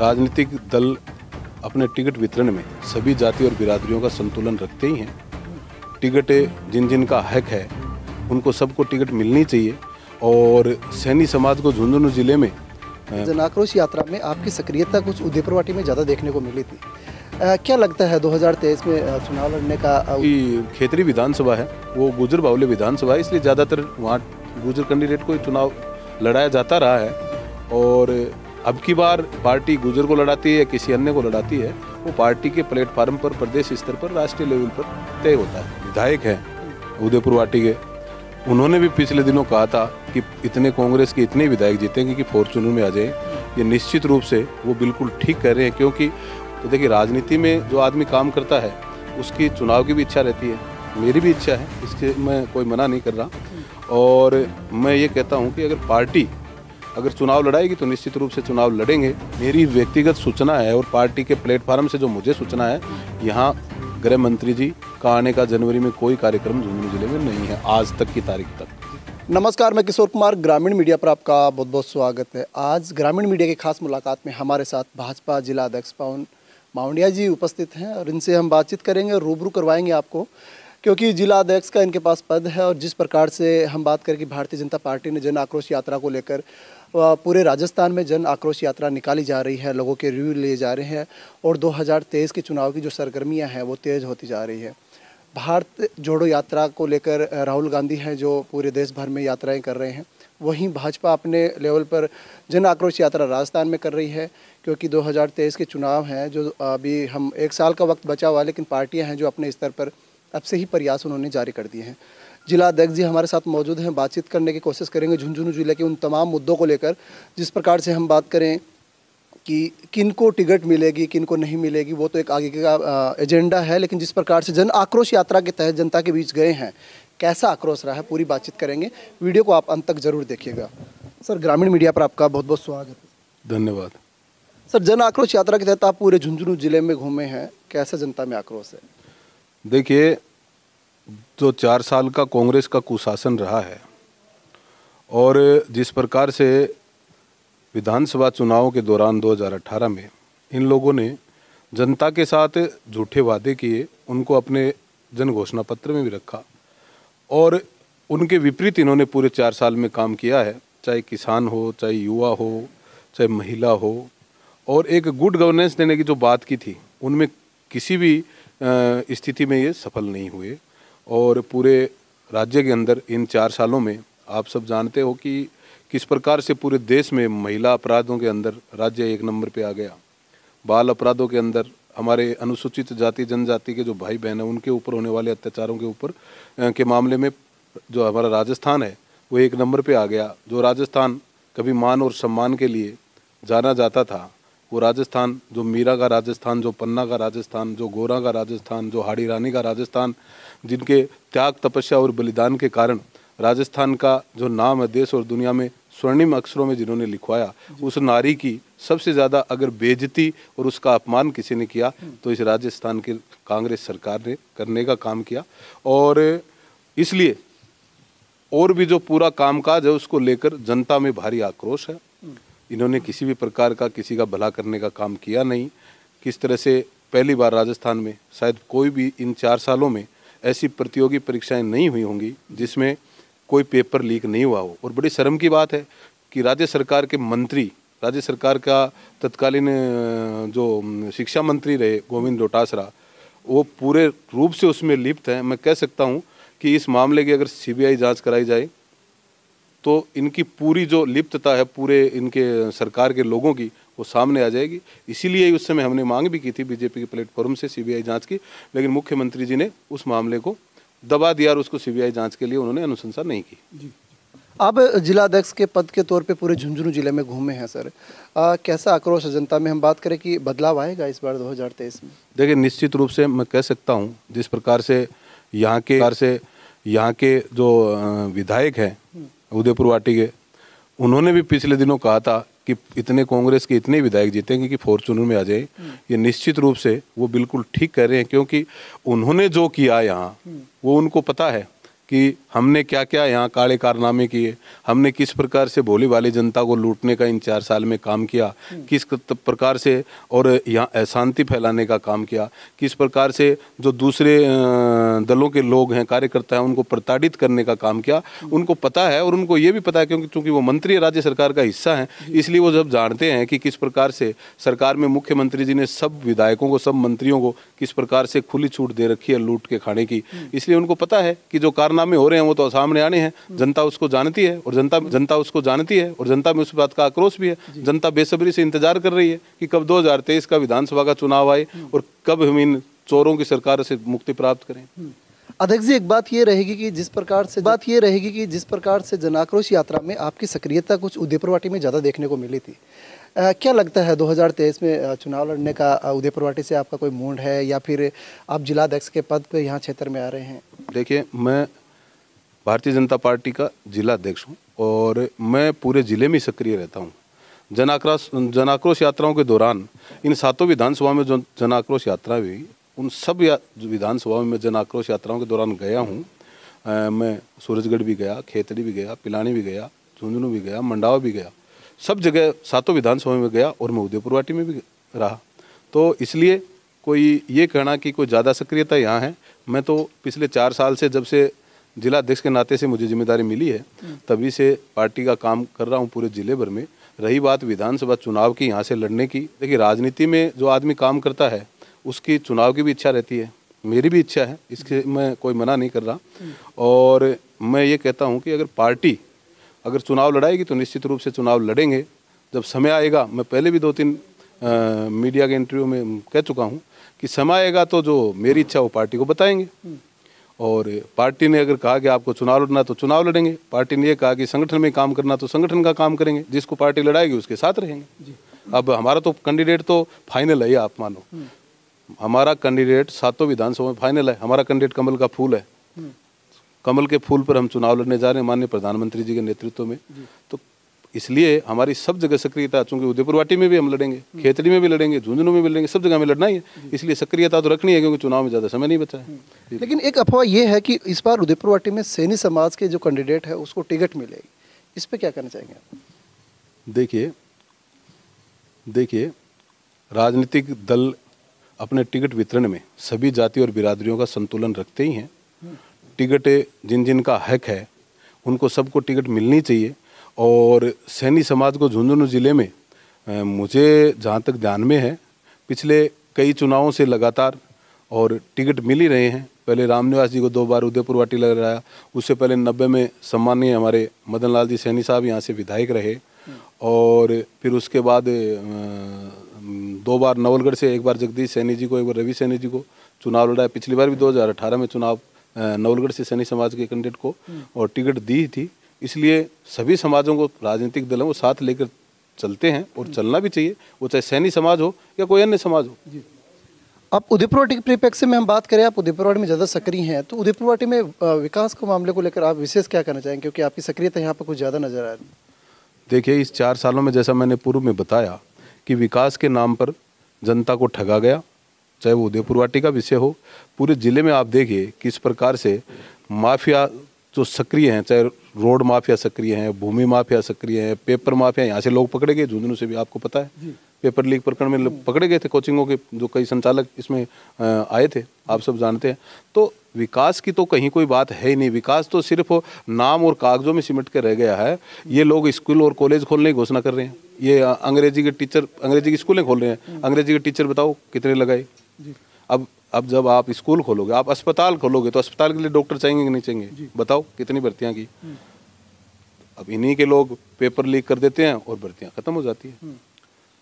राजनीतिक दल अपने टिकट वितरण में सभी जाति और बिरादरियों का संतुलन रखते ही हैं। टिकट जिन जिन का हक है उनको सबको टिकट मिलनी चाहिए। और सैनी समाज को झुंझुनू जिले में जन आक्रोश यात्रा में आपकी सक्रियता कुछ उदयपुर वाटी में ज़्यादा देखने को मिली थी। क्या लगता है 2023 में चुनाव लड़ने का? खेतरी विधानसभा है, वो गुजर बावले विधानसभा है, इसलिए ज़्यादातर वहाँ गुजर कैंडिडेट को चुनाव लड़ाया जाता रहा है। और अब की बार पार्टी गुजर को लड़ाती है या किसी अन्य को लड़ाती है, वो पार्टी के प्लेटफार्म पर, प्रदेश स्तर पर, राष्ट्रीय लेवल पर तय होता है। विधायक हैं उदयपुर वाटी के, उन्होंने भी पिछले दिनों कहा था कि इतने कांग्रेस के इतने विधायक जीतेंगे कि फॉर्चूनर में आ जाए। ये निश्चित रूप से वो बिल्कुल ठीक कर रहे हैं, क्योंकि तो देखिए राजनीति में जो आदमी काम करता है उसकी चुनाव की भी इच्छा रहती है, मेरी भी इच्छा है, इसके मैं कोई मना नहीं कर रहा। और मैं ये कहता हूँ कि अगर पार्टी अगर चुनाव लड़ाएगी तो निश्चित रूप से चुनाव लड़ेंगे। मेरी व्यक्तिगत सूचना है और पार्टी के प्लेटफार्म से जो मुझे सूचना है, यहाँ गृह मंत्री जी का आने का जनवरी में कोई कार्यक्रम झुंझुनू जिले में नहीं है आज तक की तारीख तक। नमस्कार, मैं किशोर कुमार, ग्रामीण मीडिया पर आपका बहुत बहुत स्वागत है। आज ग्रामीण मीडिया की खास मुलाकात में हमारे साथ भाजपा जिला अध्यक्ष पवन मावड़िया जी उपस्थित हैं और इनसे हम बातचीत करेंगे, रूबरू करवाएंगे आपको, क्योंकि जिला अध्यक्ष का इनके पास पद है। और जिस प्रकार से हम बात करें कि भारतीय जनता पार्टी ने जन आक्रोश यात्रा को लेकर पूरे राजस्थान में जन आक्रोश यात्रा निकाली जा रही है, लोगों के रिव्यू लिए जा रहे हैं और 2023 के चुनाव की जो सरगर्मियां हैं वो तेज़ होती जा रही है। भारत जोड़ो यात्रा को लेकर राहुल गांधी हैं जो पूरे देश भर में यात्राएं कर रहे हैं, वहीं भाजपा अपने लेवल पर जन आक्रोश यात्रा राजस्थान में कर रही है, क्योंकि 2023 के चुनाव हैं जो अभी हम 1 साल का वक्त बचा हुआ है, लेकिन पार्टियां हैं जो अपने स्तर पर अब से ही प्रयास उन्होंने जारी कर दिए हैं। जिला अध्यक्ष जी हमारे साथ मौजूद हैं, बातचीत करने की कोशिश करेंगे झुंझुनू जिले के उन तमाम मुद्दों को लेकर। जिस प्रकार से हम बात करें कि किन को टिकट मिलेगी, किन को नहीं मिलेगी, वो तो एक आगे का एजेंडा है, लेकिन जिस प्रकार से जन आक्रोश यात्रा के तहत जनता के बीच गए हैं, कैसा आक्रोश रहा है, पूरी बातचीत करेंगे। वीडियो को आप अंत तक जरूर देखिएगा। सर, ग्रामीण मीडिया पर आपका बहुत बहुत स्वागत है। धन्यवाद। सर, जन आक्रोश यात्रा के तहत आप पूरे झुंझुनू जिले में घूमे हैं, कैसा जनता में आक्रोश है? देखिए, जो 4 साल का कांग्रेस का कुशासन रहा है और जिस प्रकार से विधानसभा चुनावों के दौरान 2018 में इन लोगों ने जनता के साथ झूठे वादे किए, उनको अपने जन घोषणा पत्र में भी रखा और उनके विपरीत इन्होंने पूरे 4 साल में काम किया है, चाहे किसान हो, चाहे युवा हो, चाहे महिला हो। और एक गुड गवर्नेंस देने की जो बात की थी, उनमें किसी भी स्थिति में ये सफल नहीं हुए। और पूरे राज्य के अंदर इन 4 सालों में आप सब जानते हो कि किस प्रकार से पूरे देश में महिला अपराधों के अंदर राज्य 1 नंबर पे आ गया। बाल अपराधों के अंदर हमारे अनुसूचित जाति जनजाति के जो भाई बहन हैं उनके ऊपर होने वाले अत्याचारों के ऊपर के मामले में जो हमारा राजस्थान है वो 1 नंबर पे आ गया। जो राजस्थान कभी मान और सम्मान के लिए जाना जाता था, वो राजस्थान, जो मीरा का राजस्थान, जो पन्ना का राजस्थान, जो गोरा का राजस्थान, जो हाड़ी रानी का राजस्थान, जिनके त्याग, तपस्या और बलिदान के कारण राजस्थान का जो नाम है देश और दुनिया में स्वर्णिम अक्षरों में जिन्होंने लिखवाया, उस नारी की सबसे ज़्यादा अगर बेइज्जती और उसका अपमान किसी ने किया तो इस राजस्थान के कांग्रेस सरकार ने करने का काम किया। और इसलिए और भी जो पूरा कामकाज है उसको लेकर जनता में भारी आक्रोश है। इन्होंने किसी भी प्रकार का किसी का भला करने का काम किया नहीं। किस तरह से पहली बार राजस्थान में शायद कोई भी इन 4 सालों में ऐसी प्रतियोगी परीक्षाएं नहीं हुई होंगी जिसमें कोई पेपर लीक नहीं हुआ हो। और बड़ी शर्म की बात है कि राज्य सरकार के मंत्री, राज्य सरकार का तत्कालीन जो शिक्षा मंत्री रहे गोविंद डोटासरा, वो पूरे रूप से उसमें लिप्त हैं। मैं कह सकता हूँ कि इस मामले की अगर सीबीआई जांच कराई जाए तो इनकी पूरी जो लिप्तता है पूरे इनके सरकार के लोगों की, वो सामने आ जाएगी। इसीलिए उस समय हमने मांग भी की थी बीजेपी के प्लेटफॉर्म से सीबीआई जांच की, लेकिन मुख्यमंत्री जी ने उस मामले को दबा दिया और उसको सीबीआई जांच के लिए उन्होंने अनुशंसा नहीं की। जी, आप जिला अध्यक्ष के पद के तौर पे पूरे झुंझुनू जिले में घूमे हैं सर, कैसा आक्रोश है जनता में? हम बात करें कि बदलाव आएगा इस बार 2023 में? देखिए, निश्चित रूप से मैं कह सकता हूँ जिस प्रकार से यहाँ के जो विधायक हैं उदयपुर वाटी के, उन्होंने भी पिछले दिनों कहा था कि इतने कांग्रेस के इतने विधायक जीतेंगे कि फॉर्चूनर में आ जाए। ये निश्चित रूप से वो बिल्कुल ठीक कह रहे हैं, क्योंकि उन्होंने जो किया यहाँ वो उनको पता है कि हमने क्या क्या यहाँ काले कारनामे किए, हमने किस प्रकार से भोली भाली जनता को लूटने का इन 4 साल में काम किया, किस प्रकार से और यहाँ अशांति फैलाने का काम किया, किस प्रकार से जो दूसरे दलों के लोग हैं, कार्यकर्ता हैं, उनको प्रताड़ित करने का काम किया। उनको पता है और उनको ये भी पता है क्योंकि चूंकि वो मंत्री राज्य सरकार का हिस्सा हैं, इसलिए वो जब जानते हैं कि किस प्रकार से सरकार में मुख्यमंत्री जी ने सब विधायकों को, सब मंत्रियों को किस प्रकार से खुली छूट दे रखी है लूट के खाने की, इसलिए उनको पता है कि जो कारनामे हो रहे हैं वो तो सामने आने हैं। जनता उसको जानती है और जनता उसको जानती है और जनता में उस बात का आक्रोश भी है। जनता बेसब्री से इंतजार कर रही है कि कब 2023 का विधानसभा का चुनाव आए और कब हम इन चोरों की सरकार से मुक्ति प्राप्त करें। अध्यक्ष जी, एक बात ये रहेगी कि जिस प्रकार से जन आक्रोश यात्रा में आपकी सक्रियता कुछ उदयपुरवाटी में ज़्यादा देखने को मिली थी, क्या लगता है 2023 में चुनाव लड़ने का उदयपुरवाटी से आपका कोई मूड है या फिर आप जिलाध्यक्ष के पद पे यहाँ क्षेत्र में आ रहे हैं? देखिए, मैं भारतीय जनता पार्टी का जिला अध्यक्ष हूँ और मैं पूरे जिले में सक्रिय रहता हूँ। जन आक्रोश यात्राओं के दौरान इन 7 विधानसभा में जो जन आक्रोश यात्रा हुई, उन सब विधानसभाओं में जन आक्रोश यात्राओं के दौरान गया हूँ। मैं सूरजगढ़ भी गया, खेतड़ी भी गया, पिलानी भी गया, झुंझुनू भी गया, मंडावा भी गया, सब जगह 7 विधानसभा में गया और मैं उदयपुरवाटी में भी रहा। तो इसलिए कोई ये कहना कि कोई ज़्यादा सक्रियता यहाँ है, मैं तो पिछले 4 साल से, जब से जिला अध्यक्ष के नाते से मुझे जिम्मेदारी मिली है, तभी से पार्टी का काम कर रहा हूँ पूरे जिले भर में। रही बात विधानसभा चुनाव की, यहाँ से लड़ने की, देखिए राजनीति में जो आदमी काम करता है उसकी चुनाव की भी इच्छा रहती है, मेरी भी इच्छा है, इसके मैं कोई मना नहीं कर रहा। और मैं ये कहता हूँ कि अगर पार्टी अगर चुनाव लड़ाएगी तो निश्चित रूप से चुनाव लड़ेंगे जब समय आएगा। मैं पहले भी 2-3 मीडिया के इंटरव्यू में कह चुका हूँ कि समय आएगा तो जो मेरी इच्छा वो पार्टी को बताएंगे। और पार्टी ने अगर कहा कि आपको चुनाव लड़ना तो चुनाव लड़ेंगे, पार्टी ने ये कहा कि संगठन में काम करना तो संगठन का काम करेंगे, जिसको पार्टी लड़ाएगी उसके साथ रहेंगे। अब हमारा तो कैंडिडेट तो फाइनल है, आप मानो हमारा कैंडिडेट 7 विधानसभा में फाइनल है। हमारा कैंडिडेट कमल का फूल है, कमल के फूल पर हम चुनाव लड़ने जा रहे हैं माननीय प्रधानमंत्री जी के नेतृत्व में। तो इसलिए हमारी सब जगह सक्रियता, चूंकि उदयपुरवाटी में भी हम लड़ेंगे, खेतड़ी में भी लड़ेंगे, झुंझुनू में भी लड़ेंगे, सब जगह में लड़ना ही है, इसलिए सक्रियता तो रखनी है क्योंकि चुनाव में ज़्यादा समय नहीं बचा है। लेकिन एक अफवाह ये है कि इस बार उदयपुरवाटी में सैनी समाज के जो कैंडिडेट है उसको टिकट मिलेगी, इस पर क्या कहना चाहेंगे आप? देखिए राजनीतिक दल अपने टिकट वितरण में सभी जाति और बिरादरियों का संतुलन रखते ही हैं। टिकट जिन जिन का हक है उनको सबको टिकट मिलनी चाहिए। और सैनी समाज को झुंझुनू जिले में मुझे जहाँ तक ध्यान में है, पिछले कई चुनावों से लगातार और टिकट मिल ही रहे हैं। पहले रामनिवास जी को 2 बार उदयपुरवाटी लग रहा, उससे पहले 90 में सम्मानीय हमारे मदन लाल जी सैनी साहब यहाँ से विधायक रहे, और फिर उसके बाद 2 बार नवलगढ़ से, 1 बार जगदीश सैनी जी को, 1 बार रवि सैनी जी को चुनाव लड़ा है। पिछली बार भी 2018 में चुनाव नवलगढ़ से सैनी समाज के कैंडिडेट को और टिकट दी थी। इसलिए सभी समाजों को राजनीतिक दलों को साथ लेकर चलते हैं और चलना भी चाहिए, वो चाहे सैनी समाज हो या कोई अन्य समाज हो। आप उदयपुरवाटी के परिप्रेक्ष्य में हम बात करें, आप उदयपुरवाटी में ज़्यादा सक्रिय हैं, तो उदयपुरवाटी में विकास के मामले को लेकर आप विशेष क्या कहना चाहेंगे, क्योंकि आपकी सक्रियता यहाँ पर कुछ ज़्यादा नजर आ रही है? देखिए, इस 4 सालों में जैसा मैंने पूर्व में बताया कि विकास के नाम पर जनता को ठगा गया, चाहे वो उदयपुरवाटी का विषय हो, पूरे जिले में आप देखिए किस प्रकार से माफिया जो सक्रिय हैं, चाहे रोड माफिया सक्रिय हैं, भूमि माफिया सक्रिय हैं, पेपर माफिया, यहाँ से लोग पकड़े गए, झुंझुनू से भी आपको पता है पेपर लीक प्रकरण में पकड़े गए थे कोचिंगों के जो कई संचालक इसमें आए थे, आप सब जानते हैं। तो विकास की तो कहीं कोई बात है ही नहीं, विकास तो सिर्फ नाम और कागजों में सिमट के रह गया है। ये लोग स्कूल और कॉलेज खोलने की घोषणा कर रहे हैं, ये अंग्रेजी के टीचर, अंग्रेजी की स्कूलें खोल रहे हैं, अंग्रेजी के टीचर बताओ कितने लगाए। अब जब आप स्कूल खोलोगे, आप अस्पताल खोलोगे, तो अस्पताल के लिए डॉक्टर चाहिए कि नहीं चाहिए, बताओ कितनी भर्तियां की। अब इन्हीं के लोग पेपर लीक कर देते हैं और भर्तियां खत्म हो जाती है।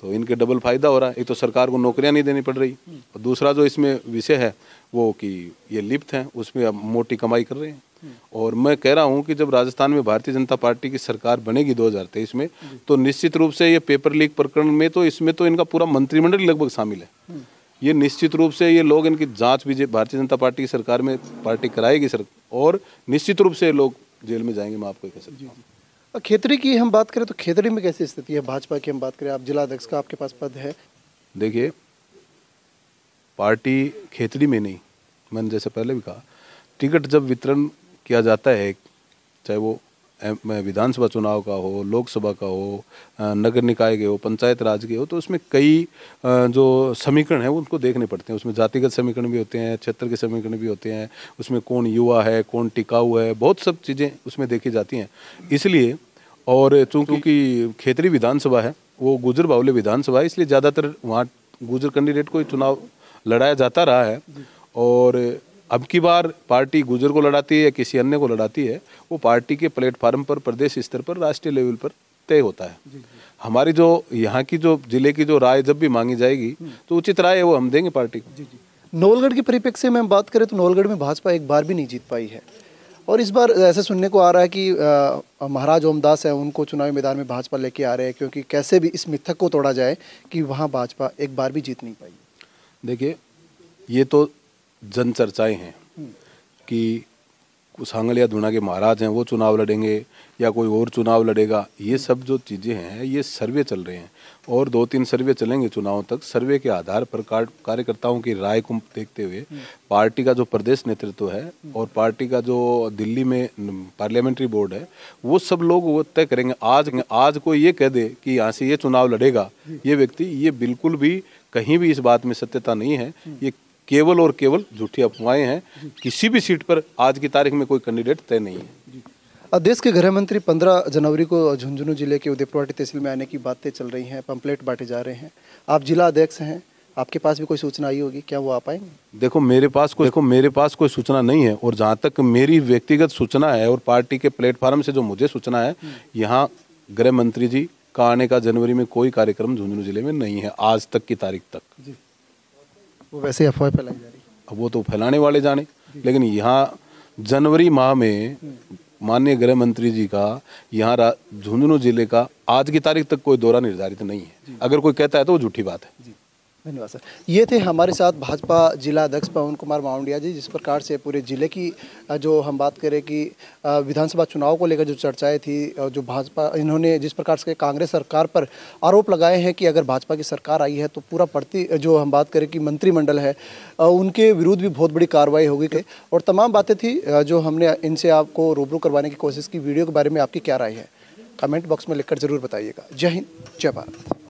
तो इनके डबल फायदा हो रहा है, एक तो सरकार को नौकरियां नहीं देनी पड़ रही, और दूसरा जो इसमें विषय है वो कि ये लिप्त हैं, उसमें अब मोटी कमाई कर रहे हैं। और मैं कह रहा हूं कि जब राजस्थान में भारतीय जनता पार्टी की सरकार बनेगी 2023 में, तो निश्चित रूप से ये पेपर लीक प्रकरण में तो इसमें तो इनका पूरा मंत्रिमंडल लगभग शामिल है। ये निश्चित रूप से ये लोग, इनकी जांच भी भारतीय जनता पार्टी की सरकार में पार्टी कराएगी सर, और निश्चित रूप से लोग जेल में जाएंगे, मैं आपको कह सकता हूँ। खेतड़ी की हम बात करें तो खेतड़ी में कैसी स्थिति है? भाजपा की हम बात करें, आप जिला अध्यक्ष का आपके पास पद है। देखिए, पार्टी खेतड़ी में नहीं, मैंने जैसे पहले भी कहा, टिकट जब वितरण किया जाता है, चाहे वो विधानसभा चुनाव का हो, लोकसभा का हो, नगर निकाय के हो, पंचायत राज के हो, तो उसमें कई जो समीकरण हैं उनको देखने पड़ते हैं। उसमें जातिगत समीकरण भी होते हैं, क्षेत्र के समीकरण भी होते हैं, उसमें कौन युवा है, कौन टिकाऊ है, बहुत सब चीज़ें उसमें देखी जाती हैं। इसलिए और चूँकि खेतरी विधानसभा है, वो गुजर बाहुल्य विधानसभा है, इसलिए ज़्यादातर वहाँ गुजर कैंडिडेट को ही चुनाव लड़ाया जाता रहा है। और अब की बार पार्टी गुजर को लड़ाती है या किसी अन्य को लड़ाती है, वो पार्टी के प्लेटफार्म पर, प्रदेश स्तर पर, राष्ट्रीय लेवल पर तय होता है। हमारी जो यहाँ की जो जिले की जो राय जब भी मांगी जाएगी तो उचित राय है वो हम देंगे पार्टी को। नवलगढ़ के परिप्रेक्ष्य में हम बात करें तो नवलगढ़ में भाजपा एक बार भी नहीं जीत पाई है, और इस बार ऐसे सुनने को आ रहा है कि महाराज ओमदास है, उनको चुनावी मैदान में भाजपा लेके आ रहे हैं, क्योंकि कैसे भी इस मिथक को तोड़ा जाए कि वहाँ भाजपा एक बार भी जीत नहीं पाई। देखिए, ये तो जन चर्चाएं हैं कि सांगलिया धुना के महाराज हैं वो चुनाव लड़ेंगे या कोई और चुनाव लड़ेगा। ये सब जो चीज़ें हैं ये सर्वे चल रहे हैं और 2-3 सर्वे चलेंगे चुनाव तक। सर्वे के आधार पर कार्यकर्ताओं की राय को देखते हुए पार्टी का जो प्रदेश नेतृत्व है और पार्टी का जो दिल्ली में पार्लियामेंट्री बोर्ड है वो सब लोग वो तय करेंगे। आज कोई ये कह दे कि यहाँ से ये चुनाव लड़ेगा ये व्यक्ति, ये बिल्कुल भी कहीं भी इस बात में सत्यता नहीं है। ये केवल और केवल झूठी अफवाहें हैं। किसी भी सीट पर आज की तारीख में कोई कैंडिडेट तय नहीं है। देश के गृह मंत्री 15 जनवरी को झुंझुनू जिले के उदयपुरवाटी तहसील में आने की बातें चल रही हैं, पंपलेट बांटे जा रहे हैं। आप जिला अध्यक्ष हैं, आपके पास भी कोई सूचना आई होगी, क्या वो आ पाएंगे? देखो मेरे पास कोई सूचना नहीं है, और जहाँ तक मेरी व्यक्तिगत सूचना है और पार्टी के प्लेटफार्म से जो मुझे सूचना है, यहाँ गृह मंत्री जी का आने का जनवरी में कोई कार्यक्रम झुंझुनू जिले में नहीं है आज तक की तारीख तक। जी, वो वैसे अफवाह फैलाई जा रही है। अब वो तो फैलाने वाले जाने, लेकिन यहाँ जनवरी माह में माननीय गृह मंत्री जी का यहाँ झुंझुनू जिले का आज की तारीख तक कोई दौरा निर्धारित नहीं है। अगर कोई कहता है तो वो झूठी बात है। धन्यवाद सर। ये थे हमारे साथ भाजपा जिला अध्यक्ष पवन कुमार मावंडिया जी। जिस प्रकार से पूरे जिले की जो हम बात करें कि विधानसभा चुनाव को लेकर जो चर्चाएं थी, जो भाजपा इन्होंने जिस प्रकार से कांग्रेस सरकार पर आरोप लगाए हैं कि अगर भाजपा की सरकार आई है तो पूरा जो हम बात करें कि मंत्रिमंडल है उनके विरुद्ध भी बहुत बड़ी कार्रवाई होगी, और तमाम बातें थी जो हमने इनसे आपको रूबरू करवाने की कोशिश की। वीडियो के बारे में आपकी क्या राय है, कमेंट बॉक्स में लिखकर जरूर बताइएगा। जय हिंद, जय भारत।